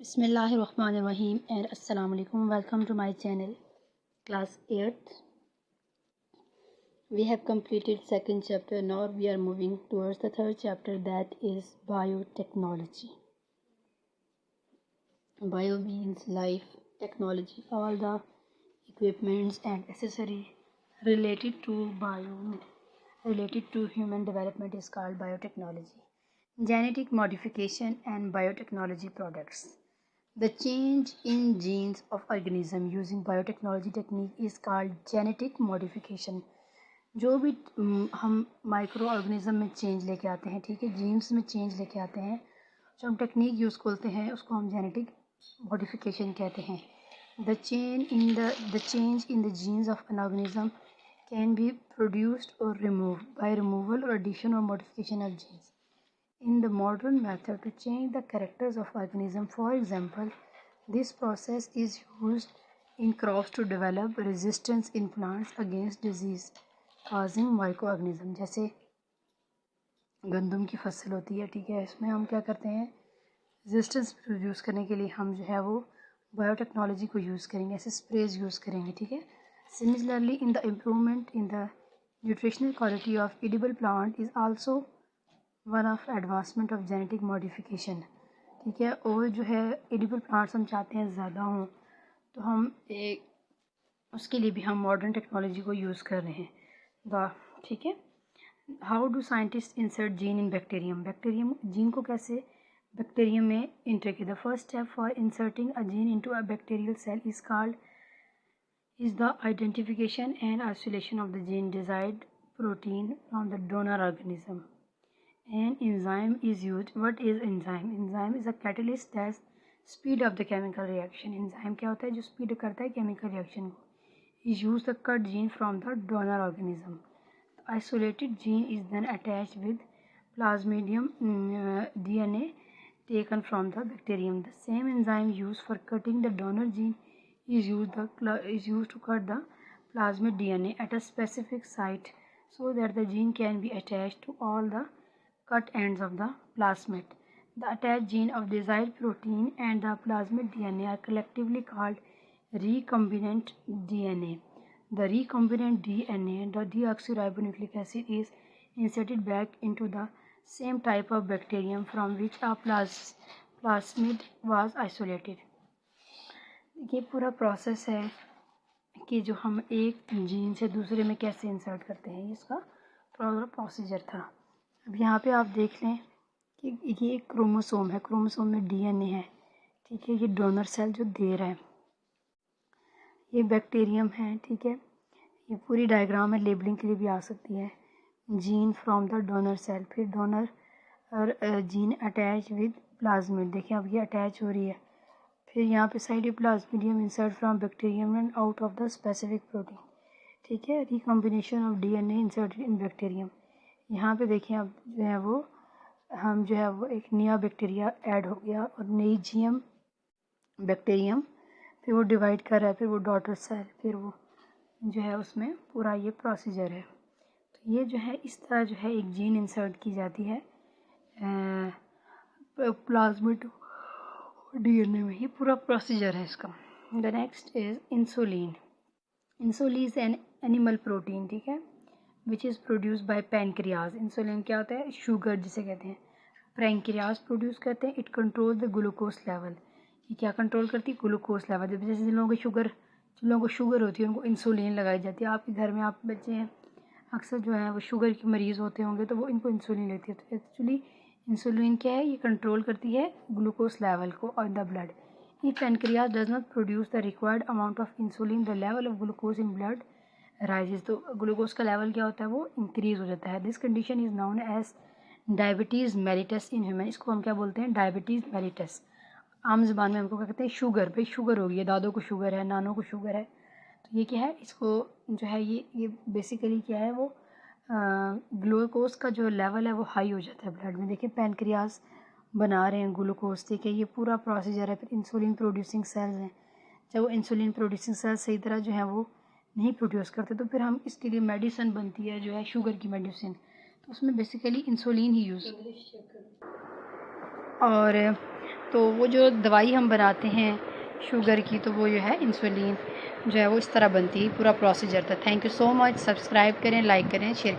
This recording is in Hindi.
Bismillahirrahmanirrahim and Assalamu alaikum. Welcome to my channel, class 8th. We have completed second chapter. Now we are moving towards the third chapter, that is biotechnology. Bio means life, technology, all the equipments and accessories related to human development is called biotechnology. Genetic modification and biotechnology products. The change in genes of organism using biotechnology technique is called genetic modification. जो भी हम माइक्रो ऑर्गेनिज्म में चेंज लेके आते हैं, ठीक है, जीन्स में चेंज लेके आते हैं, जो हम टेक्निक यूज़ करते हैं उसको हम जेनेटिक मॉडिफिकेशन कहते हैं. The change in the genes of an organism can be produced और रिमूव्ड बाय रिमूवल और एडिशन और modification of genes. In the modern method to change the characters of organism, for example, this process is used in crops to develop resistance in plants against disease causing microorganism. जैसे गंदम की फसल होती है, ठीक है, इसमें हम क्या करते हैं, रेजिस्टेंस प्रोड्यूस करने के लिए हम जो है वो बायोटेक्नोलॉजी को यूज़ करेंगे, ऐसे स्प्रेज यूज़ करेंगे, ठीक है. Similarly in the improvement in the nutritional quality of edible plant is also one of advancement of genetic modification, ठीक है. और जो है एडिबल प्लांट्स हम चाहते हैं ज़्यादा हों, तो हम उसके लिए भी हम मॉडर्न टेक्नोलॉजी को यूज़ कर रहे हैं, ठीक है. How do scientist insert gene in bacterium. Bacterium gene को कैसे बैक्टीरियम में इंटर किया. The first step for inserting a gene into a bacterial cell is the identification and isolation of the gene desired protein from the donor organism. An enzyme is used. What is enzyme? Enzyme is a catalyst that speed up the chemical reaction. Enzyme क्या होता है, जो speed करता है chemical reaction को. Is used to cut gene from the donor organism. The isolated gene is then attached with plasmidium DNA taken from the bacterium. The same enzyme used for cutting the donor gene is used to cut the plasmid DNA at a specific site so that the gene can be attached to all the cut ends of the plasmid. The attached gene of desired protein and the plasmid DNA are collectively called recombinant DNA. The recombinant DNA, the deoxyribonucleic acid, is inserted back into the same type of bacterium from which a plasmid was isolated. ये पूरा प्रोसेस है कि जो हम एक जीन से दूसरे में कैसे इंसर्ट करते हैं, इसका पूरा प्रोसीजर था. अब यहाँ पे आप देख लें कि ये एक क्रोमोसोम है, क्रोमोसोम में डीएनए है, ठीक है. ये डोनर सेल जो दे रहा है, ये बैक्टीरियम है, ठीक है. ये पूरी डायग्राम में लेबलिंग के लिए भी आ सकती है. Gene from the donor cell, फिर डोनर और जीन अटैच विद प्लाज्मिड. देखिए अब ये अटैच हो रही है. फिर यहाँ पे side plasmidium insert from bacterium and out of the specific protein, ठीक है. Recombination of DNA inserted in bacterium. यहाँ पे देखिए अब जो है वो हम जो है वो एक नया बैक्टीरिया ऐड हो गया और नई जीएम बैक्टीरियम, फिर वो डिवाइड कर रहा है, फिर वो डॉटर सेल, फिर वो जो है उसमें पूरा ये प्रोसीजर है. तो ये जो है इस तरह जो है एक जीन इंसर्ट की जाती है प्लाज्मिड डीएनए में. ये पूरा प्रोसीजर है इसका. The next is insulin. Insulin is an animal protein, ठीक है, which is produce by pancreas. Insulin क्या होता है, शुगर जिसे कहते हैं, पैनक्रियाज प्रोड्यूस करते हैं. It control the glucose level. ये क्या कंट्रोल करती है, ग्लूकोज लेवल. जैसे जिन लोगों को शुगर होती है उनको इंसुलिन लगाई जाती है. आपके घर में आप बच्चे हैं अक्सर जो है वो शुगर के मरीज़ होते होंगे, तो वो इनको इंसुलिन लेती है. तो एक्चुअली इंसुलिन क्या है, ये कंट्रोल करती है ग्लूकोज लेवल को और the blood. If pancreas does not produce the required amount of insulin, the level of glucose in blood rises. तो ग्लूकोज का लेवल क्या होता है, वो इंक्रीज हो जाता है. This condition is known as diabetes mellitus in human. इसको हम क्या बोलते हैं, डायबिटीज़ मेलिटस. आम ज़बान में हमको क्या कहते हैं, शुगर. भाई शुगर हो गई है, दादों को शुगर है, नानों को शुगर है. तो ये क्या है, इसको जो है ये बेसिकली क्या है, वो ग्लूकोज का जो लेवल है वो हाई हो जाता है ब्लड में. देखिए पैनक्रियाज बना रहे हैं ग्लूकोज, ठीक है, ये पूरा प्रोसीजर है. फिर इंसुलिन प्रोड्यूसिंग सेल्स हैं, जब वो इंसुलिन प्रोड्यूसिंग सेल्स सही तरह जो है वो नहीं प्रोड्यूस करते, तो फिर हम इसके लिए मेडिसिन बनती है जो है शुगर की मेडिसिन. तो उसमें बेसिकली इंसुलिन ही यूज़. और तो वो जो दवाई हम बनाते हैं शुगर की, तो वो जो है इंसुलिन जो है वो इस तरह बनती है, पूरा प्रोसीजर था। Thank you so much. Subscribe करें, लाइक करें, शेयर